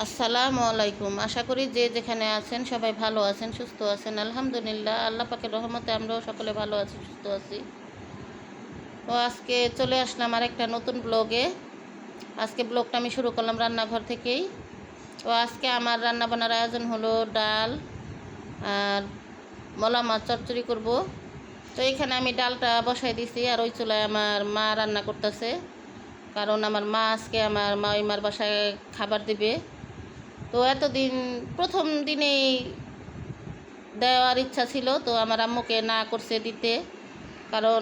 আসসালামু আলাইকুম। আশা করি যে যেখানে আছেন সবাই ভালো আছেন, সুস্থ আছেন। আলহামদুলিল্লাহ, আল্লাহ পাকের রহমতে আমরাও সকলে ভালো আছি, সুস্থ আছি। তো আজকে চলে আসলাম আরেকটা নতুন ব্লগে। আজকে ব্লগটা আমি শুরু করলাম রান্নাঘর থেকেই। তো আজকে আমার রান্না বান্নার আয়োজন হলো ডাল আর মলা মাছ চচ্চড়ি করব। তো এখানে আমি ডালটা বসাই দিছি, আর ওই চুলায় আমার মা রান্না করতেছে। কারণ আমার মা আজকে আমার মার বাসায় খাবার দিবে। তো এতদিন প্রথম দিনেই দেওয়ার ইচ্ছা ছিল, তো আমার আম্মুকে না করছে দিতে। কারণ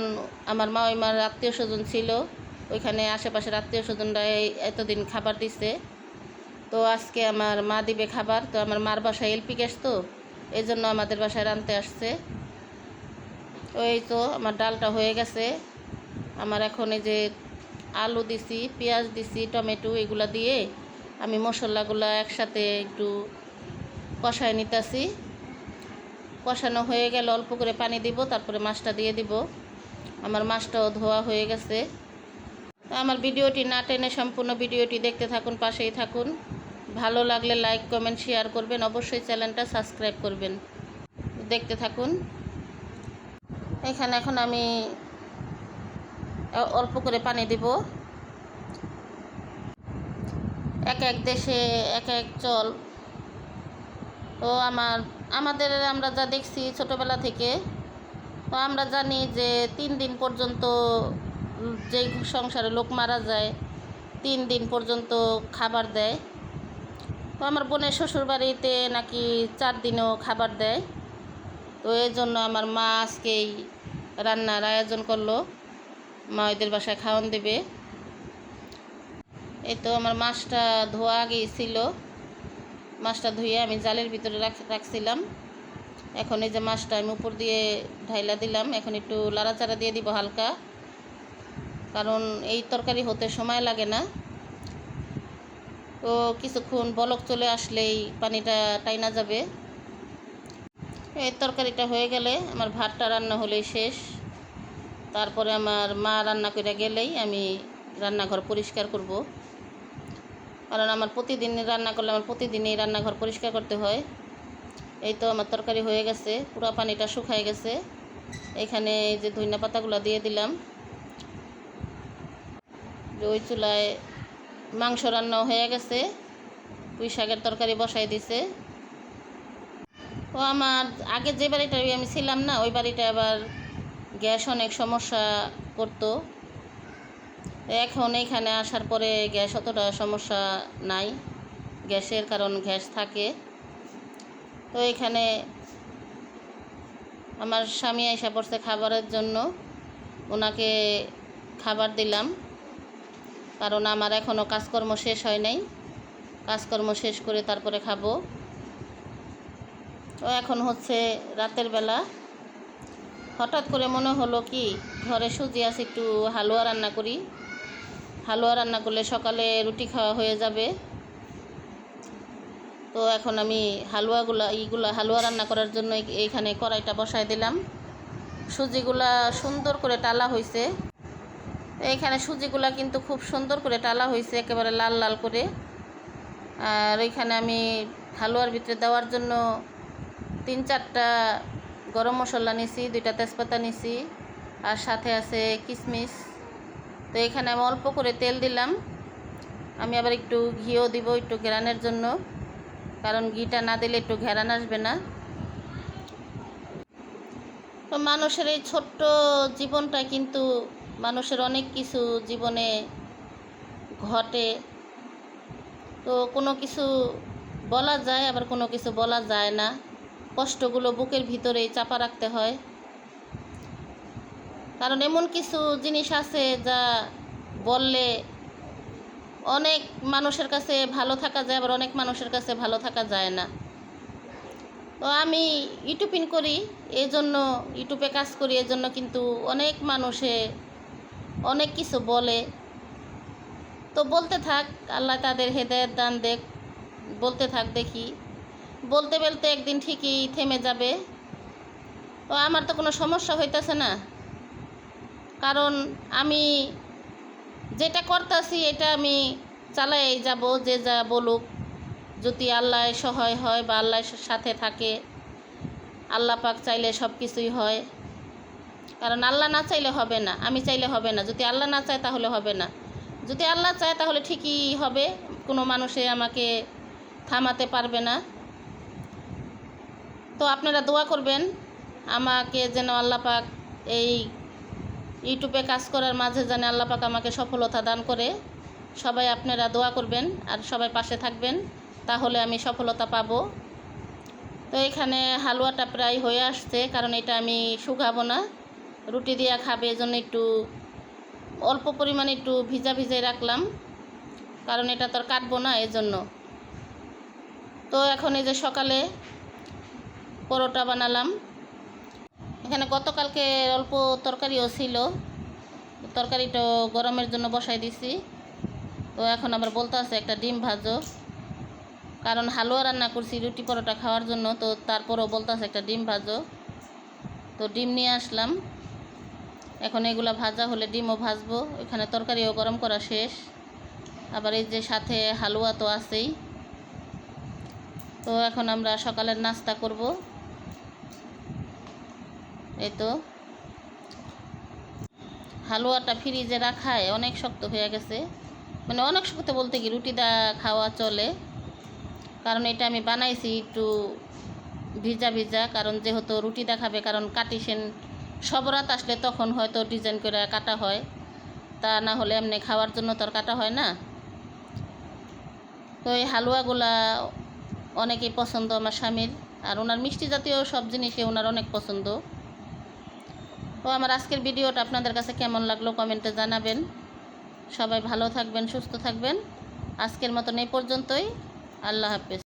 আমার মার আত্মীয় স্বজন ছিল, ওইখানে আশেপাশের আত্মীয় স্বজনরা এতদিন খাবার দিছে। তো আজকে আমার মা দিবে খাবার। তো আমার মার বাসায় এলপি গ্যাস, তো এই জন্য আমাদের বাসায় রাঁধতে আসছে। তো এই তো আমার ডালটা হয়ে গেছে। আমার এখন এই যে আলু দিছি, পেঁয়াজ দিছি, টমেটো এগুলা দিয়ে আমি মশলাগুলো একসাথে একটু কষায় নিতেছি। কষানো হয়ে গেলে অল্প করে পানি দিব, তারপরে মাছটা দিয়ে দিব। আমার মাছটাও ধোয়া হয়ে গেছে। আমার ভিডিওটি না টেনে সম্পূর্ণ ভিডিওটি দেখতে থাকুন, পাশেই থাকুন। ভালো লাগলে লাইক কমেন্ট শেয়ার করবেন, অবশ্যই চ্যানেলটা সাবস্ক্রাইব করবেন। দেখতে থাকুন। এখানে এখন আমি অল্প করে পানি দিব। এক এক দেশে এক এক চল। তো আমরা যা দেখছি ছোটোবেলা থেকে, তো আমরা জানি যে 3 দিন পর্যন্ত যেই সংসারে লোক মারা যায় 3 দিন পর্যন্ত খাবার দেয়। তো আমার বোনের শ্বশুরবাড়িতে নাকি 4 দিনও খাবার দেয়। তো এই জন্য আমার মা আজকেই রান্নার আয়োজন করলো, মা ওদের বাসায় খাওয়ান দেবে। এই তো আমার মাছটা ধোয়া গিয়েছিল, মাছটা ধুয়ে আমি জালের ভিতরে রাখছিলাম। এখন এই যে মাছটা আমি উপর দিয়ে ঢাইলা দিলাম। এখন একটু লাড়াচাড়া দিয়ে দিব হালকা, কারণ এই তরকারি হতে সময় লাগে না। তো কিছুক্ষণ বলক চলে আসলেই পানিটা টাইনা যাবে। এই তরকারিটা হয়ে গেলে আমার ভাতটা রান্না হলেই শেষ। তারপরে আমার মা রান্না করে গেলেই আমি রান্নাঘর পরিষ্কার করব। কারণ আমার প্রতিদিন রান্না করলে আমার প্রতিদিনই রান্নাঘর পরিষ্কার করতে হয়। এই তো আমার তরকারি হয়ে গেছে, পুরো পানিটা শুকায় গেছে। এখানে এই যে ধনিয়া পাতাগুলো দিয়ে দিলাম। ওই চুলায় মাংস রান্নাও হয়ে গেছে, পুঁই শাকের তরকারি বসাই দিছে। তো আমার আগে যে বাড়িটায় আমি ছিলাম না, ওই বাড়িটা আবার গ্যাস অনেক সমস্যা করতো। এখন এইখানে আসার পরে গ্যাস অতটা সমস্যা নাই গ্যাসের, কারণ গ্যাস থাকে। তো এখানে আমার স্বামী আইসা পড়ছে খাবারের জন্য, ওনাকে খাবার দিলাম। কারণ আমার এখনও কাজকর্ম শেষ হয় নাই, কাজকর্ম শেষ করে তারপরে খাবো। তো এখন হচ্ছে রাতের বেলা। হঠাৎ করে মনে হলো কি ঘরে সুজি আছে, একটু হালুয়া রান্না করি। হালুয়া রান্না করলে সকালে রুটি খাওয়া হয়ে যাবে। তো এখন আমি হালুয়া রান্না করার জন্য এইখানে কড়াইটা বসাই দিলাম। সুজিগুলা সুন্দর করে টালা হয়েছে। এইখানে সুজিগুলা কিন্তু খুব সুন্দর করে টালা হয়েছে, একেবারে লাল লাল করে। আর ওইখানে আমি হালুয়ার ভিতরে দেওয়ার জন্য 3-4টা গরম মশলা নিছি, 2টা তেজপাতা নিছি, আর সাথে আছে কিশমিশ। তো এখানে আমি অল্প করে তেল দিলাম। আমি আবার একটু ঘিও দিব একটু ঘেরানোর জন্য, কারণ ঘিটা না দিলে একটু ঘেরান আসবে না। তো মানুষের এই ছোট্ট জীবনটা কিন্তু মানুষের অনেক কিছু জীবনে ঘটে। তো কোনো কিছু বলা যায়, আবার কোনো কিছু বলা যায় না। কষ্টগুলো বুকের ভিতরেই চাপা রাখতে হয়। কারণ এমন কিছু জিনিস আছে যা বললে অনেক মানুষের কাছে ভালো থাকা যায়, আবার অনেক মানুষের কাছে ভালো থাকা যায় না। তো আমি ইউটিউবিং করি, এই জন্য ইউটিউবে কাজ করি, এই জন্য কিন্তু অনেক মানুষে অনেক কিছু বলে। তো বলতে থাক, আল্লাহ তাদের হেদায়েত দান দেখ, বলতে থাক, দেখি বলতে বলতে একদিন ঠিকই থেমে যাবে। তো আমার তো কোনো সমস্যা হইতেছে না, কারণ আমি যেটা করতেছি এটা আমি চালাই যাব, যে যা বলুক। যদি আল্লাহ সহায় হয় বা আল্লাহর সাথে থাকে, আল্লাহ পাক চাইলে সব কিছুই হয়। কারণ আল্লাহ না চাইলে হবে না, আমি চাইলে হবে না। যদি আল্লাহ না চায় তাহলে হবে না, যদি আল্লাহ চায় তাহলে ঠিকই হবে। কোনো মানুষে আমাকে থামাতে পারবে না। তো আপনারা দোয়া করবেন আমাকে যেন আল্লাহ পাক এই ইউটিউবে কাজ করার মাঝে যেন আল্লাহ পাক আমাকে সফলতা দান করে। সবাই আপনারা দোয়া করবেন আর সবাই পাশে থাকবেন, তাহলে আমি সফলতা পাবো। তো এখানে হালুয়াটা প্রায় হয়ে আসছে, কারণ এটা আমি শুকাবো না, রুটি দিয়ে খাবে, এজন্য একটু অল্প পরিমাণে একটু ভিজা ভিজাই রাখলাম, কারণ এটা তো আর কাটবো না এজন্য। তো এখন এই যে সকালে পরোটা বানালাম। এখানে গতকালকে অল্প তরকারিও ছিল, তরকারিটা গরমের জন্য বসাই দিছি। তো এখন আবার বলতে আছে একটা ডিম ভাজো, কারণ হালুয়া রান্না করছি রুটি পরোটা খাওয়ার জন্য। তো তারপরেও বলতে আছে একটা ডিম ভাজো, তো ডিম নিয়ে আসলাম। এখন এগুলা ভাজা হলে ডিমও ভাজবো। এখানে তরকারিও গরম করা শেষ, আবার এই যে সাথে হালুয়া তো আছেই। তো এখন আমরা সকালের নাস্তা করব। এই তো হালুয়াটা ফ্রিজে রাখায় অনেক শক্ত হয়ে গেছে, মানে অনেক শক্ত বলতে কি রুটিটা খাওয়া চলে, কারণ এটা আমি বানাইছি একটু ভিজা ভিজা, কারণ যেহেতু রুটি দেখাবে, কারণ কাটিছেন সব রাত আসলে তখন হয়তো ডিজাইন করে কাটা হয়, তা না হলে এমনি খাওয়ার জন্য তো আর কাটা হয় না। তো এই হালুয়াগুলা অনেকেই পছন্দ আমার স্বামীর, আর ওনার মিষ্টি জাতীয় সব জিনিসই ওনার অনেক পছন্দ। তো আমার আজকের ভিডিওটা আপনাদের কাছে কেমন লাগলো কমেন্টে জানাবেন। সবাই ভালো থাকবেন, সুস্থ থাকবেন। আজকের মতন এই পর্যন্তই। আল্লাহ হাফেজ।